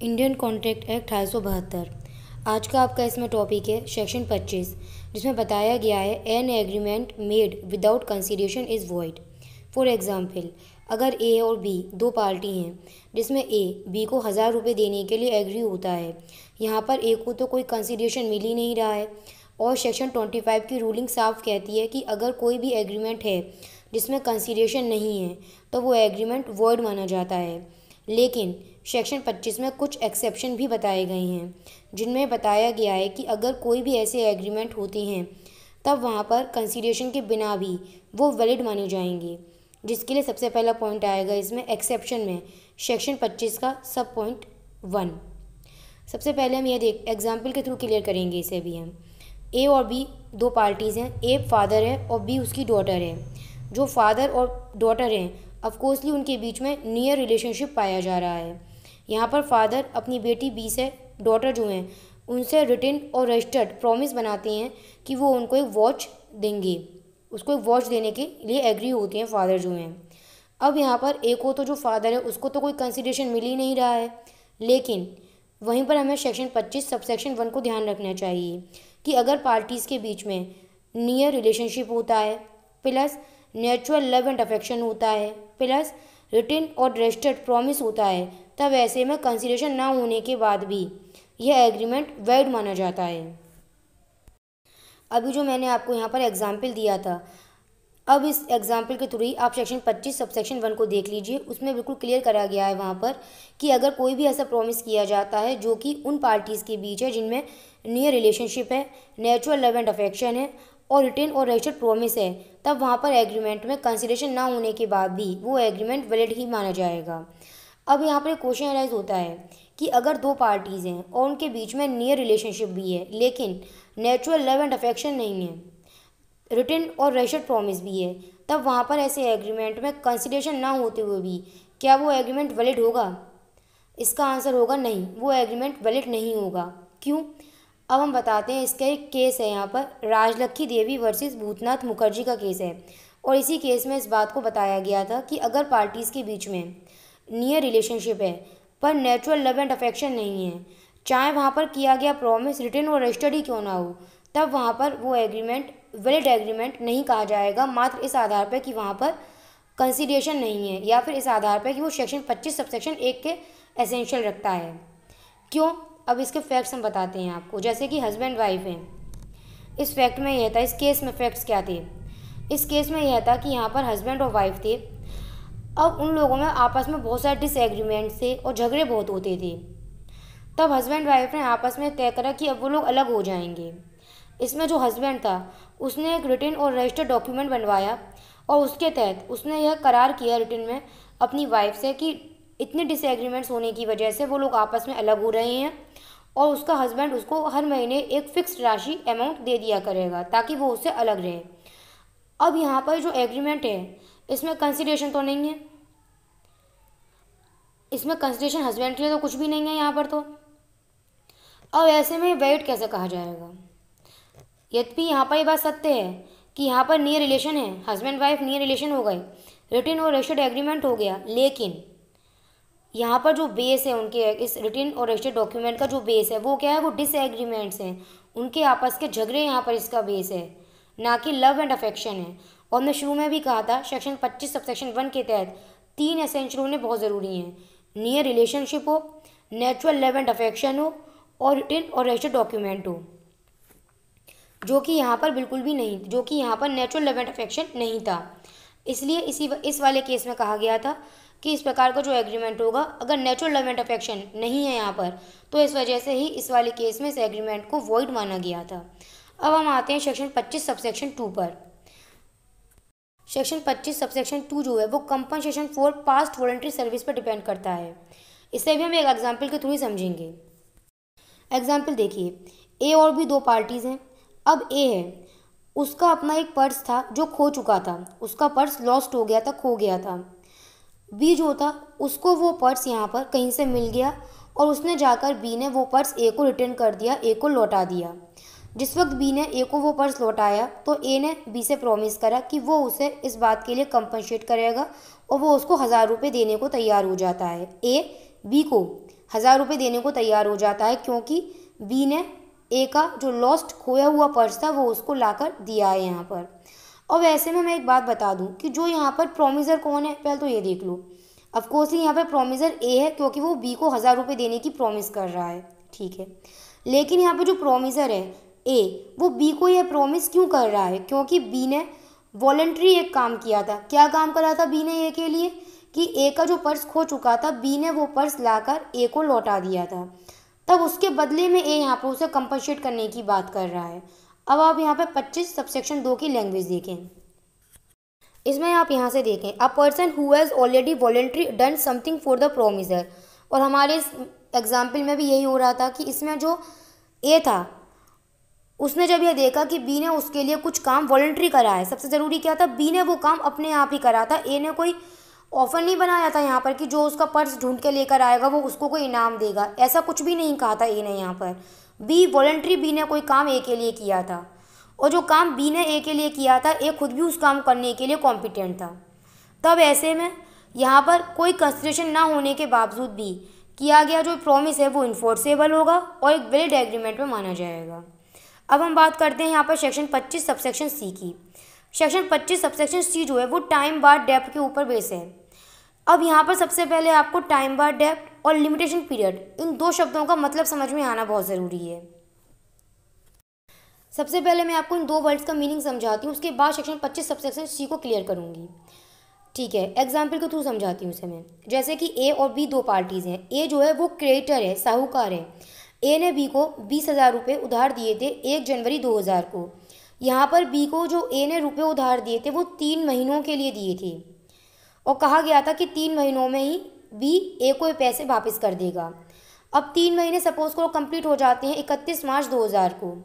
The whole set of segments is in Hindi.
Indian contract act 1872। आज का आपका इसमें टॉपिक है सेक्शन 25, जिसमें बताया गया है an agreement made without consideration is void. For example, अगर ए और बी दो पार्टी हैं जिसमें ए बी को 1000 रुपये देने के लिए एग्री होता है। यहाँ पर ए को तो कोई कंसीडरेशन मिल ही नहीं रहा है और सेक्शन 25 की रूलिंग साफ कहती है कि अगर कोई भी एग्रीमेंट है जिसमें कंसीडरेशन नहीं है तो वो एग्रीमेंट वॉइड माना जाता है। लेकिन सेक्शन 25 में कुछ एक्सेप्शन भी बताए गए हैं, जिनमें बताया गया है कि अगर कोई भी ऐसे एग्रीमेंट होते हैं तब वहाँ पर कंसीडरेशन के बिना भी वो वैलिड माने जाएंगे। जिसके लिए सबसे पहला पॉइंट आएगा इसमें एक्सेप्शन में सेक्शन 25 का सब पॉइंट 1। सबसे पहले हम यह एग्जाम्पल के थ्रू क्लियर करेंगे इसे भी हम। ए और बी दो पार्टीज़ हैं, ए फादर है और बी उसकी डॉटर है। जो फादर और डॉटर हैं ऑफकोर्सली उनके बीच में नियर रिलेशनशिप पाया जा रहा है। यहाँ पर फादर अपनी बेटी बी से, डॉटर जो हैं उनसे रिटन और रजिस्टर्ड प्रॉमिस बनाते हैं कि वो उनको एक वॉच देंगे, उसको एक वॉच देने के लिए एग्री होते हैं फादर जो हैं। अब यहाँ पर एक को तो जो फादर है उसको तो कोई कंसिडरेशन मिल ही नहीं रहा है, लेकिन वहीं पर हमें सेक्शन 25 सबसेक्शन 1 को ध्यान रखना चाहिए कि अगर पार्टीज़ के बीच में नियर रिलेशनशिप होता है plus natural love and affection होता है प्लस रिटन और रजिस्टर्ड प्रॉमिस होता है, तब ऐसे में कंसीडरेशन ना होने के बाद भी यह एग्रीमेंट वैलिड माना जाता है। अभी जो मैंने आपको यहाँ पर एग्जाम्पल दिया था, अब इस एग्जाम्पल के थ्रू ही आप सेक्शन 25 सबसेक्शन 1 को देख लीजिए। उसमें बिल्कुल क्लियर करा गया है वहाँ पर कि अगर कोई भी ऐसा प्रॉमिस किया जाता है जो कि उन पार्टीज़ के बीच है जिनमें नियर रिलेशनशिप है, नेचुरल लव एंड अफेक्शन है और रिटन और रजिस्टर्ड प्रॉमिस है, तब वहाँ पर एग्रीमेंट में कंसीडरेशन ना होने के बाद भी वो एग्रीमेंट वैलिड ही माना जाएगा। अब यहाँ पर एक क्वेश्चन अराइज होता है कि अगर दो पार्टीज़ हैं और उनके बीच में नियर रिलेशनशिप भी है लेकिन नेचुरल लव एंड अफेक्शन नहीं है, रिटन और रजिस्टर्ड प्रॉमिस भी है, तब वहाँ पर ऐसे एग्रीमेंट में कंसीडरेशन ना होते हुए भी क्या वो एग्रीमेंट वैलिड होगा? इसका आंसर होगा नहीं, वो एग्रीमेंट वैलिड नहीं होगा। क्यों? अब हम बताते हैं। इसका एक केस है, यहाँ पर राजलक्ष्मी देवी वर्सेस भूतनाथ मुखर्जी का केस है और इसी केस में इस बात को बताया गया था कि अगर पार्टीज़ के बीच में नियर रिलेशनशिप है पर नेचुरल लव एंड अफेक्शन नहीं है, चाहे वहाँ पर किया गया प्रॉमिस रिटन और रजिस्टर्ड ही क्यों ना हो, तब वहाँ पर वो एग्रीमेंट वैलिड एग्रीमेंट नहीं कहा जाएगा, मात्र इस आधार पर कि वहाँ पर कंसीडरेशन नहीं है या फिर इस आधार पर कि वो सेक्शन 25 सबसेक्शन 1 के एसेंशियल रखता है। क्यों? अब इसके फैक्ट्स हम बताते हैं आपको। जैसे कि हस्बैंड वाइफ हैं, इस फैक्ट में यह था, इस केस में फैक्ट्स क्या थे? इस केस में यह था कि यहाँ पर हस्बैंड और वाइफ थे। अब उन लोगों में आपस में बहुत सारे डिसएग्रीमेंट थे और झगड़े बहुत होते थे। तब हस्बैंड वाइफ ने आपस में तय करा कि अब वो लोग अलग हो जाएंगे। इसमें जो हस्बैंड था उसने एक रिटन और रजिस्टर्ड डॉक्यूमेंट बनवाया और उसके तहत उसने यह करार किया रिटन में अपनी वाइफ से कि इतने डिसएग्रीमेंट्स होने की वजह से वो लोग आपस में अलग हो रहे हैं और उसका हस्बैंड उसको हर महीने एक फिक्स्ड राशि अमाउंट दे दिया करेगा ताकि वो उससे अलग रहे। अब यहाँ पर जो एग्रीमेंट है इसमें कंसिडरेशन तो नहीं है, इसमें कंसिडरेशन हस्बैंड के लिए तो कुछ भी नहीं है यहाँ पर। तो अब ऐसे में वैलिड कैसे कहा जाएगा? यद्यपि यहाँ पर ये बात सत्य है कि यहाँ पर नियर रिलेशन है, हस्बैंड वाइफ नियर रिलेशन हो गए, रिटन और रजिस्टर्ड एग्रीमेंट हो गया, लेकिन यहाँ पर जो बेस है उनके इस रिटन और रजिस्टर्ड डॉक्यूमेंट का जो बेस है वो क्या है? वो डिसएग्रीमेंट्स हैं, उनके आपस के झगड़े यहाँ पर इसका बेस है, ना कि लव एंड अफेक्शन है। और मैं शुरू में भी कहा था सेक्शन 25 सबसेक्शन 1 के तहत 3 एसेंशियल होने बहुत ज़रूरी हैं। नियर रिलेशनशिप हो, नेचुरल लव एंड अफेक्शन हो और रिटन और रजिस्टर्ड डॉक्यूमेंट हो, जो कि यहाँ पर बिल्कुल भी नहीं, जो कि यहाँ पर नेचुरल लव एंड अफेक्शन नहीं था। इसलिए इस वाले केस में कहा गया था कि इस प्रकार का जो एग्रीमेंट होगा, अगर नेचुरल लव एंड अफेक्शन नहीं है यहाँ पर, तो इस वजह से ही इस वाले केस में इस एग्रीमेंट को वॉइड माना गया था। अब हम आते हैं सेक्शन 25 सबसेक्शन 2 पर। सेक्शन 25 सबसेक्शन 2 जो है वो compensation for past voluntary service पर डिपेंड करता है। इसे भी हम एक एग्जाम्पल के थ्रू ही समझेंगे। एग्जाम्पल देखिए, ए और बी दो पार्टीज़ हैं। अब ए है, उसका अपना एक पर्स था जो खो चुका था, उसका पर्स लॉस्ट हो गया था, खो गया था। बी जो था उसको वो पर्स यहाँ पर कहीं से मिल गया और उसने जाकर बी ने वो पर्स ए को रिटर्न कर दिया, ए को लौटा दिया। जिस वक्त बी ने ए को वो पर्स लौटाया तो ए ने बी से प्रॉमिस करा कि वो उसे इस बात के लिए कंपनसेट करेगा और वो उसको 1000 रुपये देने को तैयार हो जाता है। ए बी को ₹1000 देने को तैयार हो जाता है, क्योंकि बी ने ए का जो लॉस्ट खोया हुआ पर्स था वो उसको लाकर दिया है यहाँ पर। और वैसे में मैं एक बात बता दूं कि जो यहाँ पर प्रोमिसर कौन है, पहले तो ये देख लो। ऑफकोर्सली यहाँ पर प्रोमिसर ए है, क्योंकि वो बी को ₹1000 देने की प्रॉमिस कर रहा है, ठीक है। लेकिन यहाँ पर जो प्रोमिसर है ए, वो बी को यह प्रॉमिस क्यों कर रहा है, क्योंकि बी ने वॉलंटरी एक काम किया था। क्या काम करा था बी ने ए के लिए, कि ए का जो पर्स खो चुका था, बी ने वो पर्स लाकर ए को लौटा दिया था। तब उसके बदले में ए यहाँ पर उसे कंपनसेट करने की बात कर रहा है। अब आप यहाँ पे 25 सबसेक्शन 2 की लैंग्वेज देखें। इसमें आप यहाँ से देखें, a person who has already voluntary done something for the promisor. और हमारे इस एग्जाम्पल में भी यही हो रहा था कि इसमें जो ए था उसने जब यह देखा कि बी ने उसके लिए कुछ काम वॉलंटरी करा है। सबसे ज़रूरी क्या था, बी ने वो काम अपने आप ही करा था। ए ने कोई ऑफर नहीं बनाया था यहाँ पर कि जो उसका पर्स ढूंढ के लेकर आएगा वो उसको कोई इनाम देगा, ऐसा कुछ भी नहीं कहा था ए ने यहाँ पर। बी वॉलंटरी, बी ने कोई काम ए के लिए किया था, और जो काम बी ने ए के लिए किया था, ए खुद भी उस काम करने के लिए कॉम्पिटेंट था। तब ऐसे में यहाँ पर कोई कंसिडरेशन ना होने के बावजूद भी किया गया जो प्रॉमिस है वो इन्फोर्सेबल होगा और एक वैलिड एग्रीमेंट में माना जाएगा। अब हम बात करते हैं यहाँ पर सेक्शन 25 सबसेक्शन सी की। सेक्शन 25 सबसेक्शन सी जो है वो टाइम बार डेप्थ के ऊपर बेस है। अब यहाँ पर सबसे पहले आपको टाइम बार डेप्थ और लिमिटेशन पीरियड, इन दो शब्दों का मतलब समझ में आना बहुत ज़रूरी है। सबसे पहले मैं आपको इन दो वर्ड्स का मीनिंग समझाती हूँ, उसके बाद सेक्शन 25 सबसेक्शन सी को क्लियर करूँगी, ठीक है। एग्जाम्पल के थ्रू समझाती हूँ उसे मैं। जैसे कि ए और बी दो पार्टीज़ हैं। ए जो है वो क्रेडिटर है, साहूकार है। ए ने बी को 20,000 रुपये उधार दिए थे 1 जनवरी 2000 को। यहाँ पर बी को जो ए ने रुपये उधार दिए थे वो 3 महीनों के लिए दिए थे, और कहा गया था कि 3 महीनों में ही बी ए को ये पैसे वापस कर देगा। अब 3 महीने सपोज करो कंप्लीट हो जाते हैं 31 मार्च 2000 को,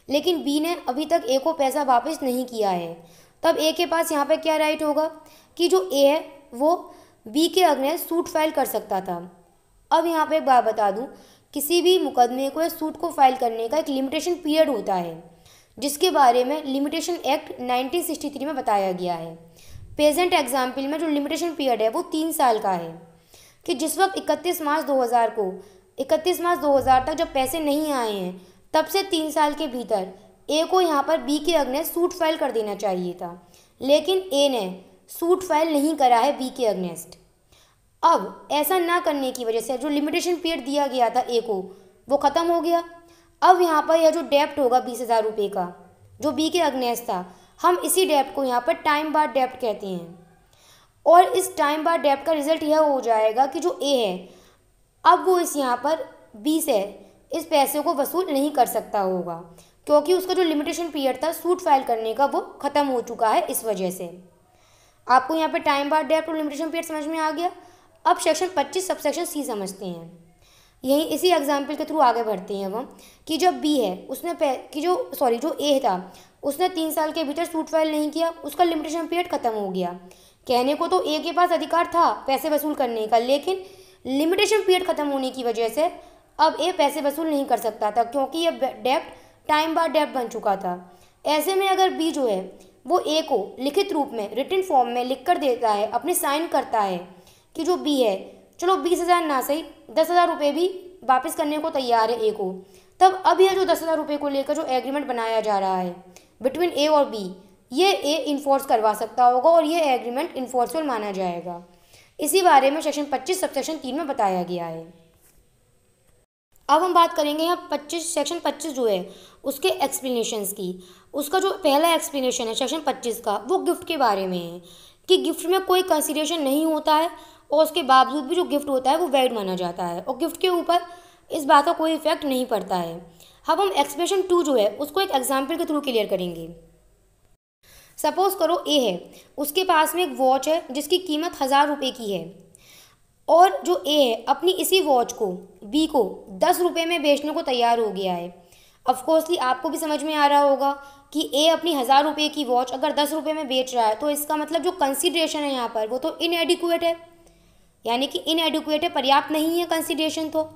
लेकिन बी ने अभी तक ए को पैसा वापस नहीं किया है। तब ए के पास यहाँ पे क्या राइट होगा कि जो ए है वो बी के अगेंस्ट सूट फाइल कर सकता था। अब यहाँ पे एक बात बता दूँ, किसी भी मुकदमे को या सूट को फाइल करने का एक लिमिटेशन पीरियड होता है, जिसके बारे में लिमिटेशन एक्ट 1963 में बताया गया है। प्रेजेंट एग्जाम्पल में जो लिमिटेशन पीरियड है वो 3 साल का है, कि जिस वक्त 31 मार्च 2000 तक जब पैसे नहीं आए हैं, तब से 3 साल के भीतर ए को यहाँ पर बी के अगेंस्ट सूट फाइल कर देना चाहिए था, लेकिन ए ने सूट फाइल नहीं करा है बी के अगेंस्ट। अब ऐसा ना करने की वजह से जो लिमिटेशन पीरियड दिया गया था ए को, वो ख़त्म हो गया। अब यहाँ पर यह जो डेप्ट होगा 20,000 रुपये का जो बी के अगेंस्ट था, हम इसी डेप्ट को यहाँ पर टाइम बार डेप्ट कहते हैं। और इस टाइम बार डेप्ट का रिजल्ट यह हो जाएगा कि जो ए है, अब वो इस यहाँ पर बी से इस पैसे को वसूल नहीं कर सकता होगा, क्योंकि उसका जो लिमिटेशन पीरियड था सूट फाइल करने का वो ख़त्म हो चुका है। इस वजह से आपको यहाँ पर टाइम बार डेप्ट और लिमिटेशन पीरियड समझ में आ गया। अब सेक्शन 25 सबसेक्शन सी समझते हैं। यही इसी एग्जाम्पल के थ्रू आगे बढ़ते हैं हम, कि जब बी है उसने जो ए था उसने 3 साल के भीतर सूट फाइल नहीं किया, उसका लिमिटेशन पीरियड ख़त्म हो गया। कहने को तो ए के पास अधिकार था पैसे वसूल करने का, लेकिन लिमिटेशन पीरियड ख़त्म होने की वजह से अब ए पैसे वसूल नहीं कर सकता था, क्योंकि यह डेप्ट टाइम बार डेप्ट बन चुका था। ऐसे में अगर बी जो है वो ए को लिखित रूप में रिटन फॉर्म में लिख कर देता है, अपने साइन करता है कि जो बी है चलो 20,000 ना सही 10,000 रुपये भी वापस करने को तैयार है ए को, तब अब यह जो 10,000 रुपये को लेकर जो एग्रीमेंट बनाया जा रहा है बिटवीन ए और बी, ये ए इन्फोर्स करवा सकता होगा और ये एग्रीमेंट इन्फोर्सेबल माना जाएगा। इसी बारे में सेक्शन 25 सबसेक्शन 3 में बताया गया है। अब हम बात करेंगे यहाँ सेक्शन 25 जो है उसके एक्सप्लेनेशंस की। उसका जो पहला एक्सप्लेनेशन है सेक्शन 25 का, वो गिफ्ट के बारे में है, कि गिफ्ट में कोई कंसिडरेशन नहीं होता है और उसके बावजूद भी जो गिफ्ट होता है वो वैलिड माना जाता है, और गिफ्ट के ऊपर इस बात का कोई इफेक्ट नहीं पड़ता है। अब हम एक्सप्लेनेशन 2 जो है उसको एक एग्जाम्पल के थ्रू क्लियर करेंगे। सपोज करो ए है, उसके पास में एक वॉच है जिसकी कीमत 1000 रुपये की है, और जो ए है अपनी इसी वॉच को बी को 10 रुपये में बेचने को तैयार हो गया है। ऑफकोर्सली आपको भी समझ में आ रहा होगा कि ए अपनी 1000 रुपये की वॉच अगर 10 रुपये में बेच रहा है, तो इसका मतलब जो कंसिडरेशन है यहाँ पर वो तो इनएडिक्वेट है, यानी कि इनएडिक्वेट है, पर्याप्त नहीं है कंसिडरेशन तो।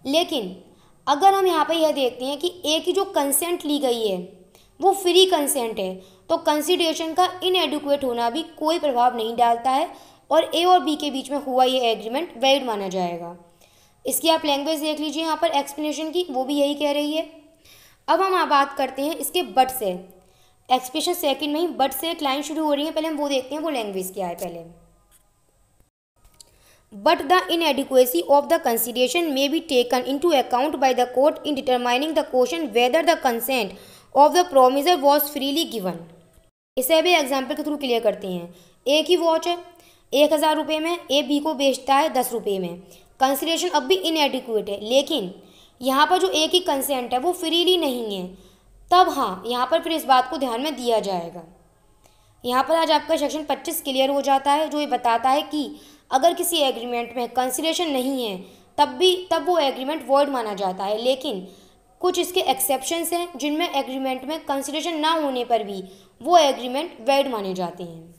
लेकिन अगर हम यहाँ पे यह देखते हैं कि ए की जो कंसेंट ली गई है वो फ्री कंसेंट है, तो कंसिडरेशन का इनएडिक्वेट होना भी कोई प्रभाव नहीं डालता है और ए और बी के बीच में हुआ ये एग्रीमेंट वैलिड माना जाएगा। इसकी आप लैंग्वेज देख लीजिए यहाँ पर एक्सप्लेनेशन की, वो भी यही कह रही है। अब हम बात करते हैं इसके बट से। एक्सप्रेशन सेकंड में ही बट से एक लाइन शुरू हो रही है, पहले हम वो देखते हैं वो लैंग्वेज क्या है पहले। But the inadequacy of the consideration may be taken into account by the court in determining the question whether the consent of the promiser was freely given। इसे भी एग्जाम्पल के थ्रू क्लियर करते हैं। एक ही वॉच है, 1000 रुपये में, ए बी को बेचता है 10 रुपये में। कंसिडरेशन अब भी इनएडिक्वेट है, लेकिन यहाँ पर जो एक ही कंसेंट है वो फ्रीली नहीं है, तब हाँ यहाँ पर फिर इस बात को ध्यान में दिया जाएगा। यहाँ पर आज आपका सेक्शन 25 क्लियर हो जाता है, जो ये बताता है कि अगर किसी एग्रीमेंट में कंसिडरेशन नहीं है तब वो एग्रीमेंट वॉइड माना जाता है, लेकिन कुछ इसके एक्सेप्शंस हैं जिनमें एग्रीमेंट में कंसिडरेशन ना होने पर भी वो एग्रीमेंट वैलिड माने जाते हैं।